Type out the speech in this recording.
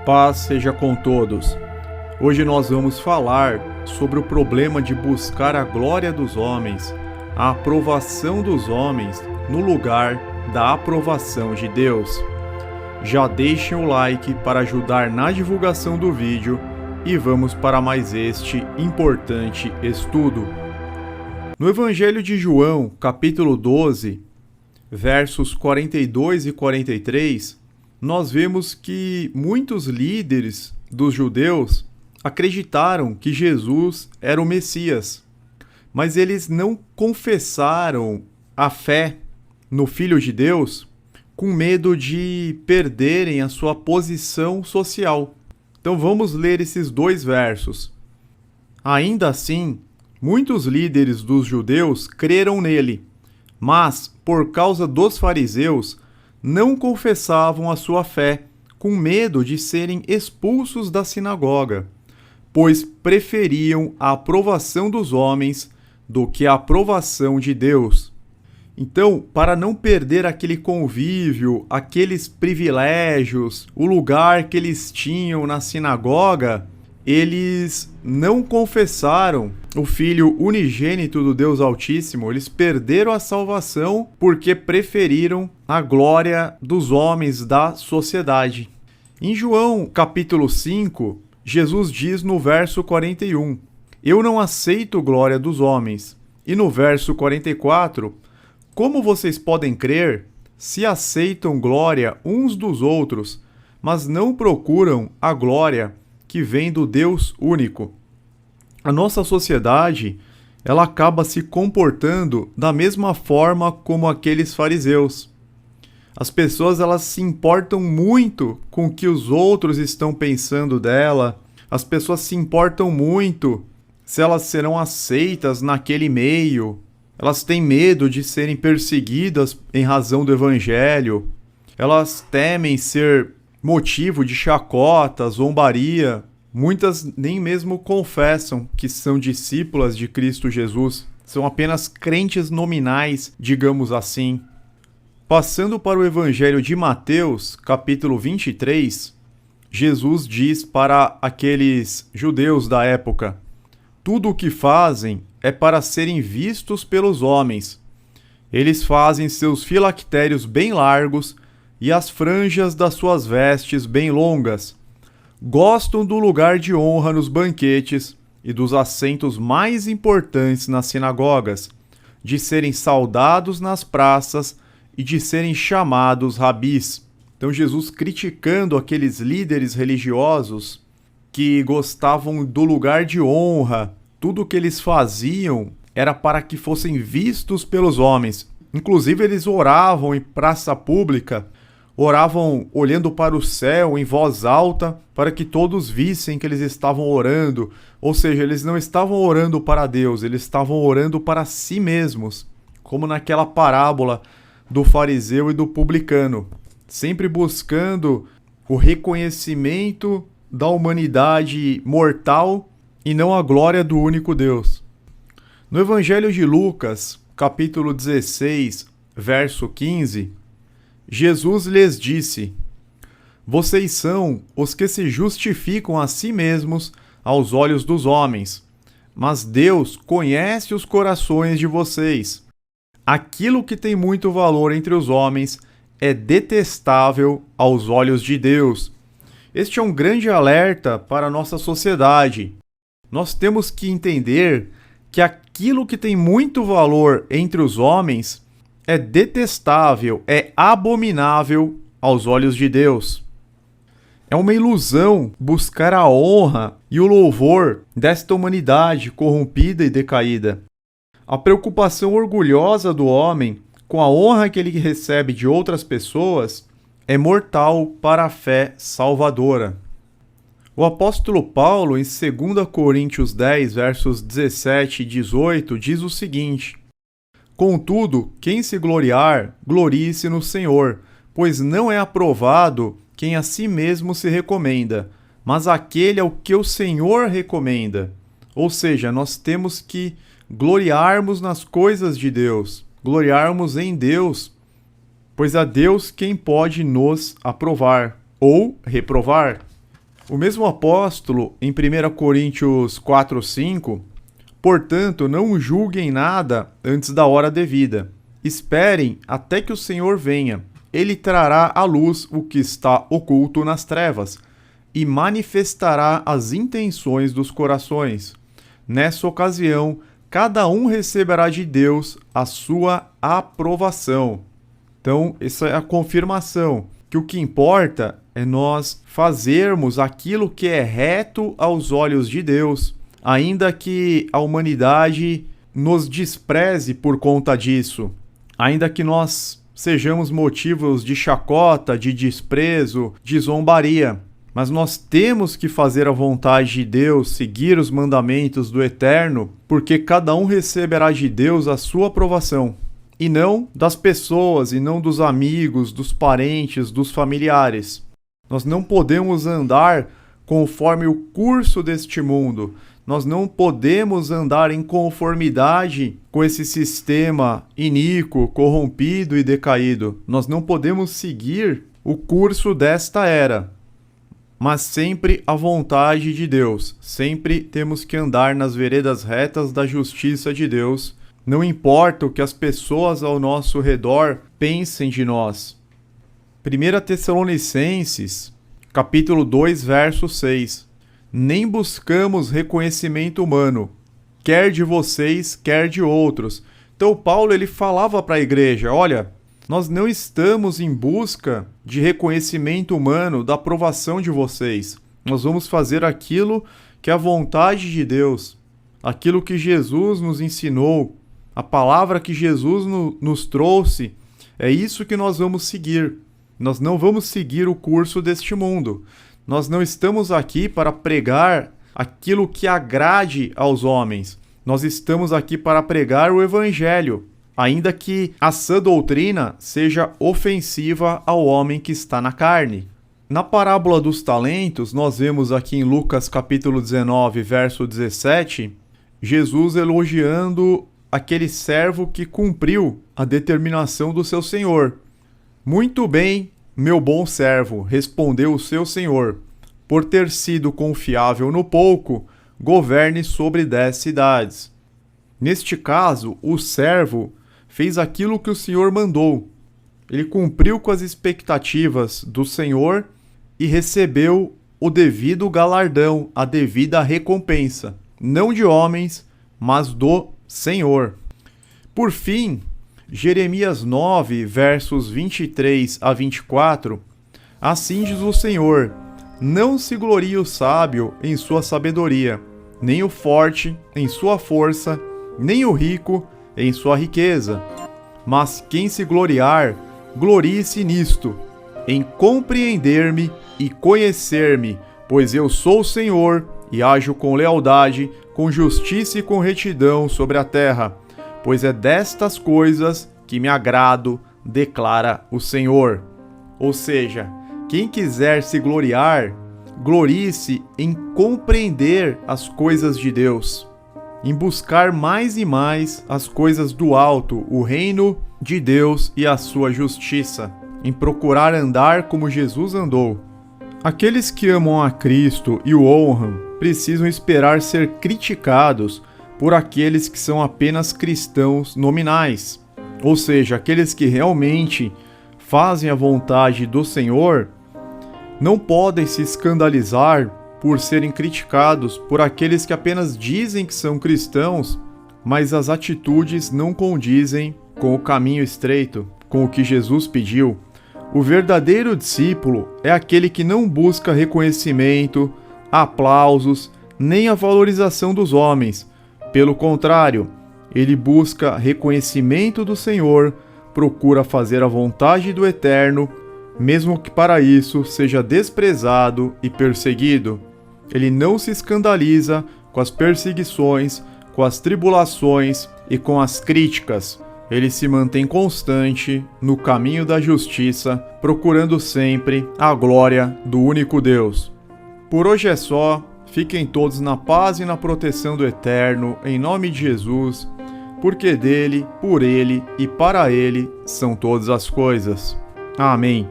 Paz seja com todos. Hoje nós vamos falar sobre o problema de buscar a glória dos homens, a aprovação dos homens no lugar da aprovação de Deus. Já deixem o like para ajudar na divulgação do vídeo e vamos para mais este importante estudo. No Evangelho de João, capítulo 12, versos 42 e 43, nós vemos que muitos líderes dos judeus acreditaram que Jesus era o Messias, mas eles não confessaram a fé no Filho de Deus com medo de perderem a sua posição social. Então vamos ler esses dois versos. Ainda assim, muitos líderes dos judeus creram nele, mas, por causa dos fariseus, não confessavam a sua fé, com medo de serem expulsos da sinagoga, pois preferiam a aprovação dos homens do que a aprovação de Deus. Então, para não perder aquele convívio, aqueles privilégios, o lugar que eles tinham na sinagoga, eles não confessaram o Filho unigênito do Deus Altíssimo. Eles perderam a salvação porque preferiram a glória dos homens da sociedade. Em João capítulo 5, Jesus diz no verso 41, "Eu não aceito glória dos homens." E no verso 44, "Como vocês podem crer se aceitam glória uns dos outros, mas não procuram a glória que vem do Deus único?" A nossa sociedade, ela acaba se comportando da mesma forma como aqueles fariseus. As pessoas, elas se importam muito com o que os outros estão pensando dela. As pessoas se importam muito se elas serão aceitas naquele meio. Elas têm medo de serem perseguidas em razão do evangelho. Elas temem ser motivo de chacota, zombaria. Muitas nem mesmo confessam que são discípulas de Cristo Jesus. São apenas crentes nominais, digamos assim. Passando para o Evangelho de Mateus, capítulo 23, Jesus diz para aqueles judeus da época: "Tudo o que fazem é para serem vistos pelos homens. Eles fazem seus filactérios bem largos e as franjas das suas vestes bem longas. Gostam do lugar de honra nos banquetes e dos assentos mais importantes nas sinagogas, de serem saudados nas praças e de serem chamados rabis." Então Jesus criticando aqueles líderes religiosos que gostavam do lugar de honra. Tudo o que eles faziam era para que fossem vistos pelos homens. Inclusive eles oravam em praça pública, oravam olhando para o céu em voz alta para que todos vissem que eles estavam orando. Ou seja, eles não estavam orando para Deus, eles estavam orando para si mesmos, como naquela parábola do fariseu e do publicano, sempre buscando o reconhecimento da humanidade mortal e não a glória do único Deus. No Evangelho de Lucas, capítulo 16, verso 15, Jesus lhes disse: "Vocês são os que se justificam a si mesmos aos olhos dos homens, mas Deus conhece os corações de vocês. Aquilo que tem muito valor entre os homens é detestável aos olhos de Deus." Este é um grande alerta para a nossa sociedade. Nós temos que entender que aquilo que tem muito valor entre os homens é detestável, é abominável aos olhos de Deus. É uma ilusão buscar a honra e o louvor desta humanidade corrompida e decaída. A preocupação orgulhosa do homem com a honra que ele recebe de outras pessoas é mortal para a fé salvadora. O apóstolo Paulo, em 2 Coríntios 10, versos 17 e 18, diz o seguinte: "Contudo, quem se gloriar, glorie-se no Senhor, pois não é aprovado quem a si mesmo se recomenda, mas aquele ao que o Senhor recomenda." Ou seja, nós temos que gloriarmos nas coisas de Deus, gloriarmos em Deus, pois a Deus quem pode nos aprovar ou reprovar. O mesmo apóstolo, em 1 Coríntios 4:5, portanto, não julguem nada antes da hora devida. Esperem até que o Senhor venha. Ele trará à luz o que está oculto nas trevas e manifestará as intenções dos corações. Nessa ocasião, cada um receberá de Deus a sua aprovação. Então, essa é a confirmação, que o que importa é nós fazermos aquilo que é reto aos olhos de Deus, ainda que a humanidade nos despreze por conta disso, ainda que nós sejamos motivos de chacota, de desprezo, de zombaria. Mas nós temos que fazer a vontade de Deus, seguir os mandamentos do Eterno, porque cada um receberá de Deus a sua aprovação, e não das pessoas, e não dos amigos, dos parentes, dos familiares. Nós não podemos andar conforme o curso deste mundo. Nós não podemos andar em conformidade com esse sistema iníquo, corrompido e decaído. Nós não podemos seguir o curso desta era, mas sempre a vontade de Deus. Sempre temos que andar nas veredas retas da justiça de Deus. Não importa o que as pessoas ao nosso redor pensem de nós. 1 Tessalonicenses, capítulo 2, verso 6. Nem buscamos reconhecimento humano, quer de vocês, quer de outros. Então Paulo ele falava para a igreja, olha, nós não estamos em busca de reconhecimento humano, da aprovação de vocês. Nós vamos fazer aquilo que é a vontade de Deus, aquilo que Jesus nos ensinou, a palavra que Jesus nos trouxe, é isso que nós vamos seguir. Nós não vamos seguir o curso deste mundo. Nós não estamos aqui para pregar aquilo que agrade aos homens. Nós estamos aqui para pregar o Evangelho, ainda que a sã doutrina seja ofensiva ao homem que está na carne. Na parábola dos talentos, nós vemos aqui em Lucas capítulo 19, verso 17, Jesus elogiando aquele servo que cumpriu a determinação do seu senhor. Muito bem, meu bom servo, respondeu o seu senhor. Por ter sido confiável no pouco, governe sobre 10 cidades. Neste caso, o servo fez aquilo que o senhor mandou. Ele cumpriu com as expectativas do senhor e recebeu o devido galardão, a devida recompensa, não de homens, mas do Senhor. Por fim, Jeremias 9, versos 23 a 24, assim diz o Senhor, não se glorie o sábio em sua sabedoria, nem o forte em sua força, nem o rico em sua riqueza. Mas quem se gloriar, glorie-se nisto, em compreender-me e conhecer-me, pois eu sou o Senhor e ajo com lealdade, com justiça e com retidão sobre a terra, pois é destas coisas que me agrado, declara o Senhor. Ou seja, quem quiser se gloriar, glorie-se em compreender as coisas de Deus, em buscar mais e mais as coisas do alto, o reino de Deus e a sua justiça, em procurar andar como Jesus andou. Aqueles que amam a Cristo e o honram precisam esperar ser criticados por aqueles que são apenas cristãos nominais, ou seja, aqueles que realmente fazem a vontade do Senhor não podem se escandalizar por serem criticados por aqueles que apenas dizem que são cristãos, mas as atitudes não condizem com o caminho estreito, com o que Jesus pediu. O verdadeiro discípulo é aquele que não busca reconhecimento, aplausos, nem a valorização dos homens. Pelo contrário, ele busca reconhecimento do Senhor, procura fazer a vontade do Eterno, mesmo que para isso seja desprezado e perseguido. Ele não se escandaliza com as perseguições, com as tribulações e com as críticas. Ele se mantém constante no caminho da justiça, procurando sempre a glória do único Deus. Por hoje é só. Fiquem todos na paz e na proteção do Eterno, em nome de Jesus, porque dele, por ele e para ele são todas as coisas. Amém.